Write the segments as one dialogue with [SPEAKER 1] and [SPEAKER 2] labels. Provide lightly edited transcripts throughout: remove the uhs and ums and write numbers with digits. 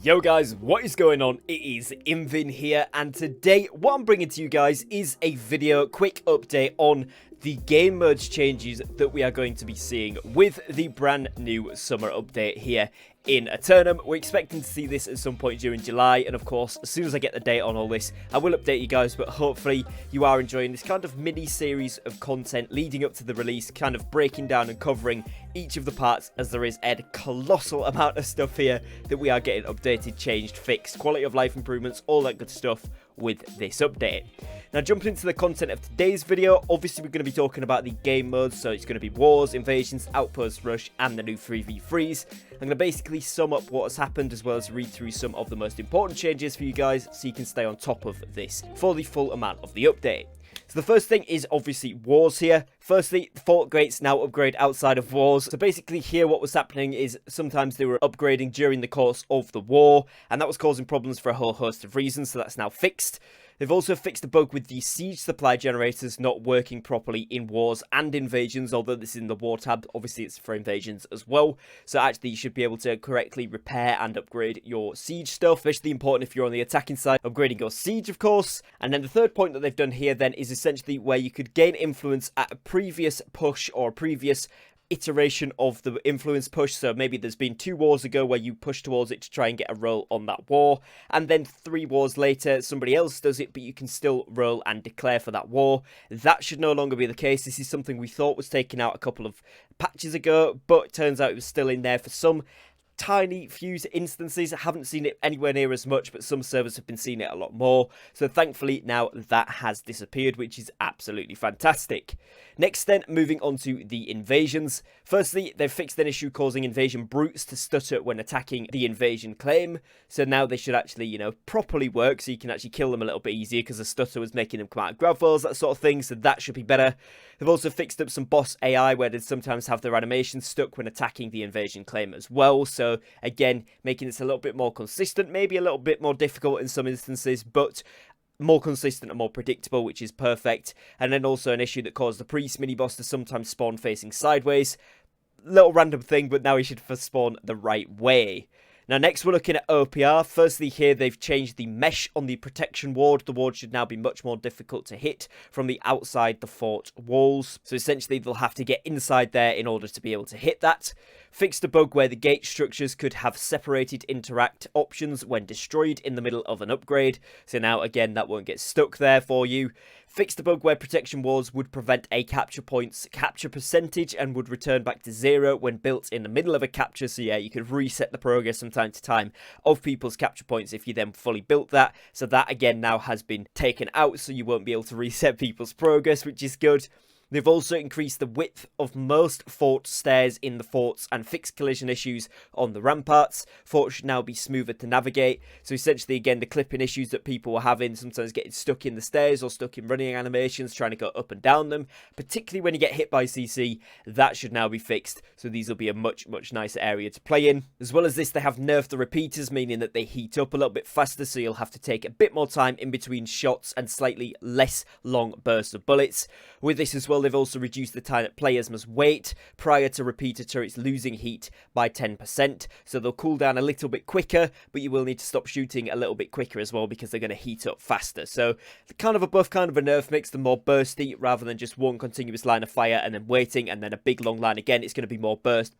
[SPEAKER 1] Yo guys, what is going on? It is Invin here, and today what I'm bringing to you guys is a quick update on the game modes changes that we are going to be seeing with the brand new summer update here in Eternum. We're expecting to see this at some point during July, and of course, as soon as I get the date on all this, I will update you guys, but hopefully you are enjoying this kind of mini-series of content leading up to the release, kind of breaking down and covering each of the parts, as there is a colossal amount of stuff here that we are getting updated, changed, fixed, quality of life improvements, all that good stuff with this update. Now, jumping into the content of today's video, obviously we're going to be talking about the game modes, so it's going to be Wars, Invasions, Outpost, Rush, and the new 3v3s. I'm going to basically sum up what has happened, as well as read through some of the most important changes for you guys, so you can stay on top of this for the full amount of the update. So the first thing is obviously Wars here. Firstly, Fort Gates now upgrade outside of Wars. So basically here what was happening is sometimes they were upgrading during the course of the war, and that was causing problems for a whole host of reasons, so that's now fixed. They've also fixed the bug with the siege supply generators not working properly in Wars and Invasions, although this is in the War tab. Obviously, it's for Invasions as well. So actually, you should be able to correctly repair and upgrade your siege stuff, especially important if you're on the attacking side, upgrading your siege, of course. And then the third point that they've done here then is essentially where you could gain influence at a previous push or a previous iteration of the influence push. So maybe there's been 2 wars ago where you push towards it to try and get a roll on that war, and then 3 wars later somebody else does it, but you can still roll and declare for that war. That should no longer be the case. This is something we thought was taken out a couple of patches ago, but it turns out it was still in there for some tiny few instances. I haven't seen it anywhere near as much, but some servers have been seeing it a lot more. So thankfully now that has disappeared, which is absolutely fantastic. Next then, moving on to the invasions. Firstly, they've fixed an issue causing invasion brutes to stutter when attacking the invasion claim. So now they should actually, properly work, so you can actually kill them a little bit easier, because the stutter was making them come out of grab walls, that sort of thing, so that should be better. They've also fixed up some boss AI where they sometimes have their animations stuck when attacking the invasion claim as well. So again, making this a little bit more consistent, maybe a little bit more difficult in some instances, but more consistent and more predictable, which is perfect. And then also an issue that caused the priest mini-boss to sometimes spawn facing sideways. Little random thing, but now he should spawn the right way. Now, next we're looking at OPR. Firstly, here they've changed the mesh on the protection ward. The ward should now be much more difficult to hit from the outside the fort walls. So essentially, they'll have to get inside there in order to be able to hit that. Fixed a bug where the gate structures could have separated interact options when destroyed in the middle of an upgrade. So now, again, that won't get stuck there for you. Fixed a bug where protection walls would prevent a capture point's capture percentage and would return back to 0 when built in the middle of a capture. So yeah, you could reset the progress from time to time of people's capture points if you then fully built that. So that again now has been taken out, so you won't be able to reset people's progress, which is good. They've also increased the width of most fort stairs in the forts and fixed collision issues on the ramparts. Forts should now be smoother to navigate. So essentially, again, the clipping issues that people were having, sometimes getting stuck in the stairs or stuck in running animations, trying to go up and down them, particularly when you get hit by CC, that should now be fixed. So these will be a much nicer area to play in. As well as this, they have nerfed the repeaters, meaning that they heat up a little bit faster, so you'll have to take a bit more time in between shots and slightly less long bursts of bullets. With this as well, they've also reduced the time that players must wait prior to repeater turrets losing heat by 10%, so they'll cool down a little bit quicker, but you will need to stop shooting a little bit quicker as well, because they're going to heat up faster. So kind of a buff, kind of a nerf, makes them more bursty rather than just one continuous line of fire and then waiting and then a big long line again. It's going to be more burst,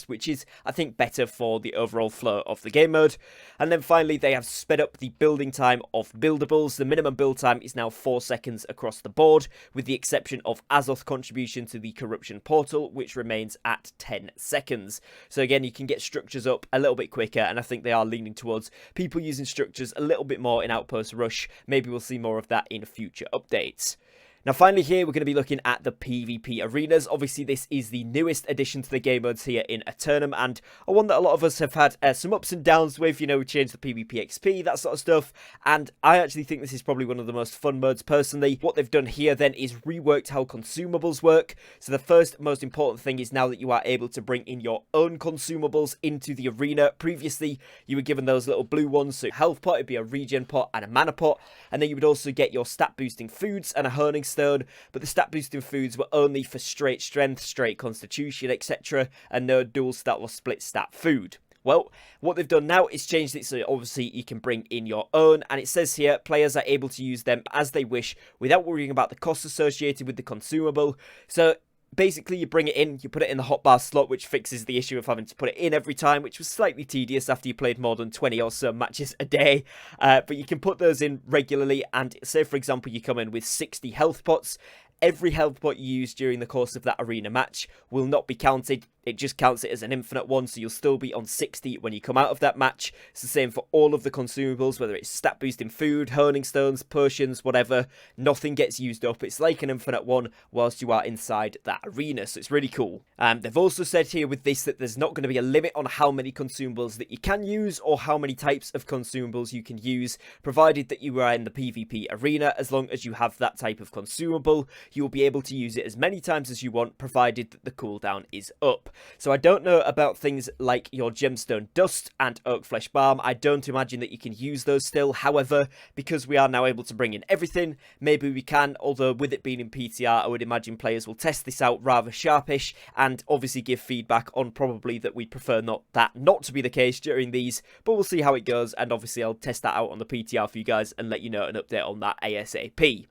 [SPEAKER 1] which is, I think, better for the overall flow of the game mode. And then finally, they have sped up the building time of buildables. The minimum build time is now 4 seconds across the board, with the exception of Azoth contribution to the corruption portal, which remains at 10 seconds. So again, you can get structures up a little bit quicker, and I think they are leaning towards people using structures a little bit more in Outpost Rush. Maybe we'll see more of that in future updates. Now finally here, we're going to be looking at the PvP arenas. Obviously this is the newest addition to the game modes here in Eternum, and one that a lot of us have had some ups and downs with. We changed the PvP XP, that sort of stuff, and I actually think this is probably one of the most fun modes personally. What they've done here then is reworked how consumables work. So the first most important thing is now that you are able to bring in your own consumables into the arena. Previously you were given those little blue ones, so health pot, it'd be a regen pot and a mana pot, and then you would also get your stat boosting foods and a honing stone, but the stat boosting foods were only for straight strength, straight constitution, etc., and no dual stat or split stat food. Well, what they've done now is changed it so obviously you can bring in your own, and it says here players are able to use them as they wish without worrying about the costs associated with the consumable. So basically, you bring it in, you put it in the hotbar slot, which fixes the issue of having to put it in every time, which was slightly tedious after you played more than 20 or so matches a day. But you can put those in regularly, and say, for example, you come in with 60 health pots. Every health pot you use during the course of that arena match will not be counted. It just counts it as an infinite one, so you'll still be on 60 when you come out of that match. It's the same for all of the consumables, whether it's stat boosting food, honing stones, potions, whatever. Nothing gets used up. It's like an infinite one whilst you are inside that arena, so it's really cool. They've also said here with this that there's not going to be a limit on how many consumables that you can use or how many types of consumables you can use, provided that you are in the PvP arena. As long as you have that type of consumable, you will be able to use it as many times as you want, provided that the cooldown is up. So I don't know about things like your gemstone dust and oak flesh balm. I don't imagine that you can use those still. However, because we are now able to bring in everything, maybe we can. Although with it being in PTR, I would imagine players will test this out rather sharpish and obviously give feedback on probably that we'd prefer not to be the case during these. But we'll see how it goes, and obviously I'll test that out on the PTR for you guys and let you know an update on that ASAP.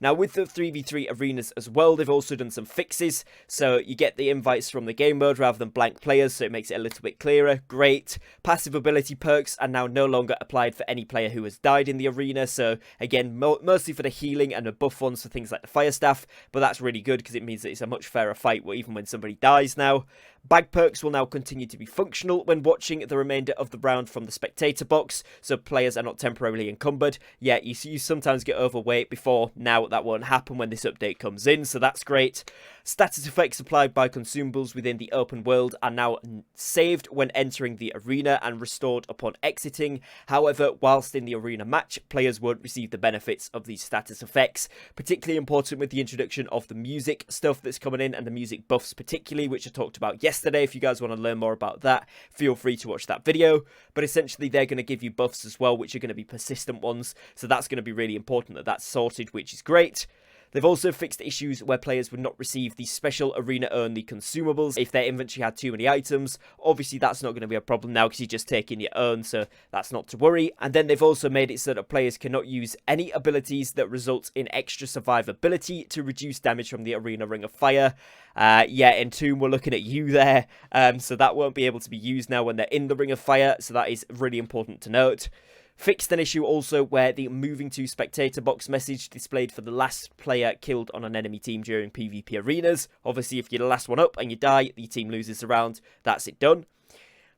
[SPEAKER 1] Now, with the 3v3 arenas as well, they've also done some fixes. So you get the invites from the game mode rather than blank players, so it makes it a little bit clearer. Great. Passive ability perks are now no longer applied for any player who has died in the arena. So again, mostly for the healing and the buff ones for things like the fire staff. But that's really good because it means that it's a much fairer fight even when somebody dies now. Bag perks will now continue to be functional when watching the remainder of the round from the spectator box, so players are not temporarily encumbered. Yeah, you sometimes get overweight before. Now that won't happen when this update comes in, so that's great. Status effects applied by consumables within the open world are now saved when entering the arena and restored upon exiting. However, whilst in the arena match, players won't receive the benefits of these status effects. Particularly important with the introduction of the music stuff that's coming in, and the music buffs particularly, which I talked about yesterday. If you guys want to learn more about that, feel free to watch that video. But essentially, they're going to give you buffs as well, which are going to be persistent ones. So that's going to be really important that that's sorted, which is great. They've also fixed issues where players would not receive the special arena-only consumables if their inventory had too many items. Obviously, that's not going to be a problem now because you just take in your own, so that's not to worry. And then they've also made it so that players cannot use any abilities that result in extra survivability to reduce damage from the arena ring of fire. Yeah, Entomb, we're looking at you there. So that won't be able to be used now when they're in the ring of fire, so that is really important to note. Fixed an issue also where the moving to spectator box message displayed for the last player killed on an enemy team during PvP arenas. Obviously, if you're the last one up and you die, your team loses the round. That's it done.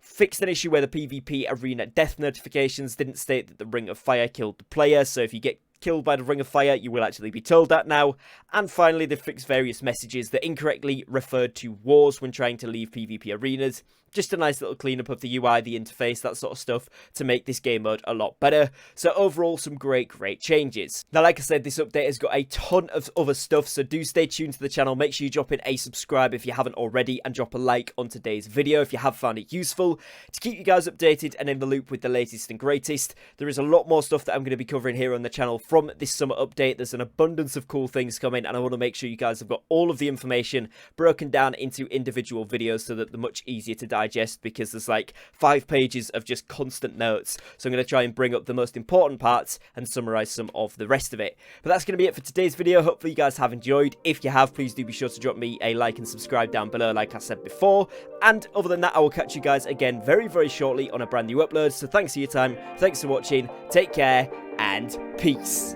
[SPEAKER 1] Fixed an issue where the PvP arena death notifications didn't state that the ring of fire killed the player. So if you get killed by the ring of fire, you will actually be told that now. And finally, they fixed various messages that incorrectly referred to wars when trying to leave PvP arenas. Just a nice little cleanup of the UI, the interface, that sort of stuff to make this game mode a lot better. So overall, some great changes. Now, like I said, this update has got a ton of other stuff, so do stay tuned to the channel. Make sure you drop in a subscribe if you haven't already, and drop a like on today's video if you have found it useful. To keep you guys updated and in the loop with the latest and greatest, there is a lot more stuff that I'm going to be covering here on the channel from this summer update. There's an abundance of cool things coming, and I want to make sure you guys have got all of the information broken down into individual videos so that they're much easier to digest, because there's like 5 pages of just constant notes. So I'm going to try and bring up the most important parts and summarize some of the rest of it. But that's going to be it for today's video. Hopefully you guys have enjoyed. If you have, please do be sure to drop me a like and subscribe down below like I said before. And other than that, I will catch you guys again very shortly on a brand new upload. So thanks for your time, thanks for watching, take care, and peace.